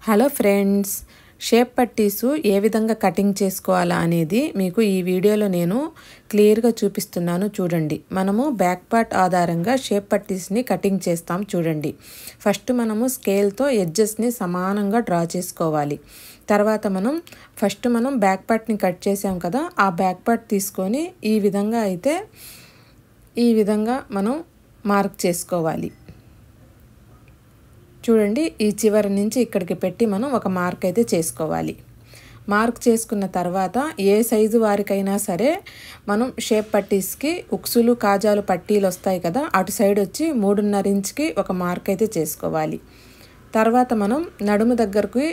Hello friends, shape పట్టీసు ఏ విధంగా cutting చేసుకోవాలా అనేది మీకు ఈ వీడియోలో నేను క్లియర్గా చూపిస్తున్నాను. చూడండి, మనము బ్యాక్ పార్ట్ ఆధారంగా షేప్ పట్టీస్ని కటింగ్ చేస్తాం. చూడండి, ఫస్ట్ మనము స్కేల్తో ఎడ్జెస్ని సమానంగా డ్రా చేసుకోవాలి. తర్వాత మనం బ్యాక్ పార్ట్ని కట్ చేసాం కదా, ఆ బ్యాక్ పార్ట్ తీసుకొని ఈ విధంగా మనం మార్క్ చేసుకోవాలి. చూడండి, ఈ చివరి నుంచి ఇక్కడికి పెట్టి మనం ఒక మార్క్ అయితే చేసుకోవాలి. మార్క్ చేసుకున్న తర్వాత ఏ సైజు వారికైనా సరే మనం షేప్ పట్టీస్కి ఉక్సులు కాజాలు పట్టీలు వస్తాయి కదా, అటు సైడ్ వచ్చి 3.5 ఇంచుకి ఒక మార్క్ అయితే చేసుకోవాలి. తర్వాత మనం నడుము దగ్గరకు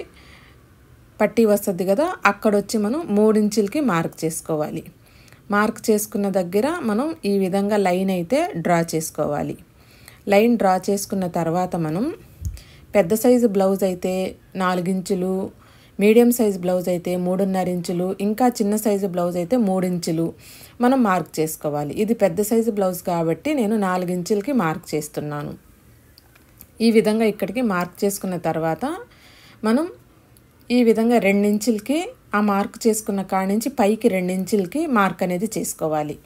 పట్టీ వస్తుంది కదా, అక్కడొచ్చి మనం 3 ఇంచులకి మార్క్ చేసుకోవాలి. మార్క్ చేసుకున్న దగ్గర మనం ఈ విధంగా లైన్ అయితే డ్రా చేసుకోవాలి. లైన్ డ్రా చేసుకున్న తర్వాత మనం పెద్ద సైజు బ్లౌజ్ అయితే 4 ఇంచులు, మీడియం సైజు బ్లౌజ్ అయితే 3.5 ఇంచులు, ఇంకా చిన్న సైజు బ్లౌజ్ అయితే 3 ఇంచులు మనం మార్క్ చేసుకోవాలి. ఇది పెద్ద సైజు బ్లౌజ్ కాబట్టి నేను 4 ఇంచులకి మార్క్ చేస్తున్నాను. ఈ విధంగా ఇక్కడికి మార్క్ చేసుకున్న తర్వాత మనం ఈ విధంగా 2 ఇంచులకి ఆ మార్క్ చేసుకున్న కాడి నుంచి పైకి 2 ఇంచులకి మార్క్ అనేది చేసుకోవాలి.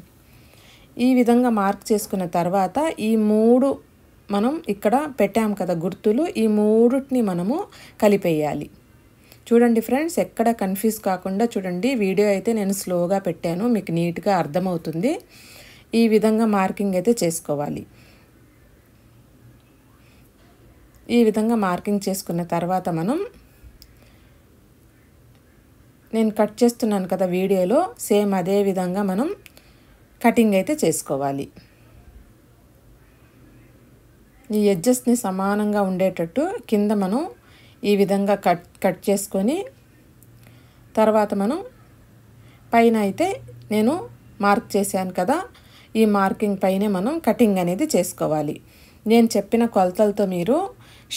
ఈ విధంగా మార్క్ చేసుకున్న తర్వాత ఈ 3 మనం ఇక్కడ పెట్టాం కదా గుర్తులు, ఈ 3ని మనము కలిపేయాలి. చూడండి ఫ్రెండ్స్, ఎక్కడ కన్ఫ్యూజ్ కాకుండా చూడండి. వీడియో అయితే నేను స్లోగా పెట్టాను, మీకు నీట్గా అర్థమవుతుంది. ఈ విధంగా మార్కింగ్ అయితే చేసుకోవాలి. ఈ విధంగా మార్కింగ్ చేసుకున్న తర్వాత నేను కట్ చేస్తున్నాను కదా వీడియోలో, సేమ్ అదే విధంగా మనం కటింగ్ అయితే చేసుకోవాలి. ఈ ఎడ్జెస్ని సమానంగా ఉండేటట్టు కింద మనం ఈ విధంగా కట్ చేసుకొని తర్వాత మనం పైన అయితే నేను మార్క్ చేశాను కదా, ఈ మార్కింగ్ పైనే మనం కటింగ్ అనేది చేసుకోవాలి. నేను చెప్పిన కొలతలతో మీరు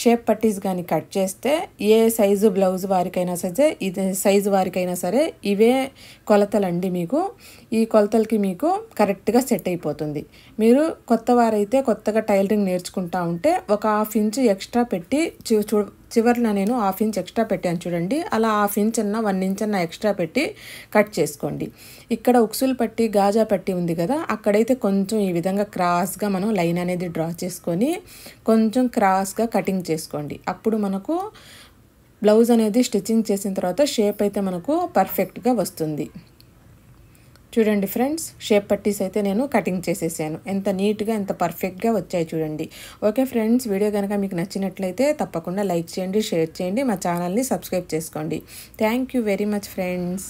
షేప్ పట్టీస్ కానీ కట్ చేస్తే ఏ సైజు బ్లౌజ్ వారికైనా సరే, ఇది సైజు వారికైనా సరే ఇవే కొలతలండి. మీకు ఈ కొలతలకి మీకు కరెక్ట్గా సెట్ అయిపోతుంది. మీరు కొత్త వారైతే కొత్తగా టైలరింగ్ నేర్చుకుంటా ఉంటే ఒక 1/2 ఇంచు ఎక్స్ట్రా పెట్టి చివరిన నేను 1/2 ఇంచ్ ఎక్స్ట్రా పెట్టాను చూడండి, అలా 1/2 ఇంచ్ అన్న 1 ఇంచ్ అన్న ఎక్స్ట్రా పెట్టి కట్ చేసుకోండి. ఇక్కడ ఉక్సులు పట్టి గాజా పట్టి ఉంది కదా, అక్కడైతే కొంచెం ఈ విధంగా క్రాస్గా మనం లైన్ అనేది డ్రా చేసుకొని కొంచెం క్రాస్గా కటింగ్ చేసుకోండి. అప్పుడు మనకు బ్లౌజ్ అనేది స్టిచ్చింగ్ చేసిన తర్వాత షేప్ అయితే మనకు పర్ఫెక్ట్గా వస్తుంది. చూడండి ఫ్రెండ్స్, షేప్ పట్టీస్ అయితే నేను కటింగ్ చేసేసాను. ఎంత నీట్గా ఎంత పర్ఫెక్ట్గా వచ్చాయి చూడండి. ఓకే ఫ్రెండ్స్, వీడియో కనుక మీకు నచ్చినట్లయితే తప్పకుండా లైక్ చేయండి, షేర్ చేయండి, మా ఛానల్ని సబ్స్క్రైబ్ చేసుకోండి. Thank you very much friends.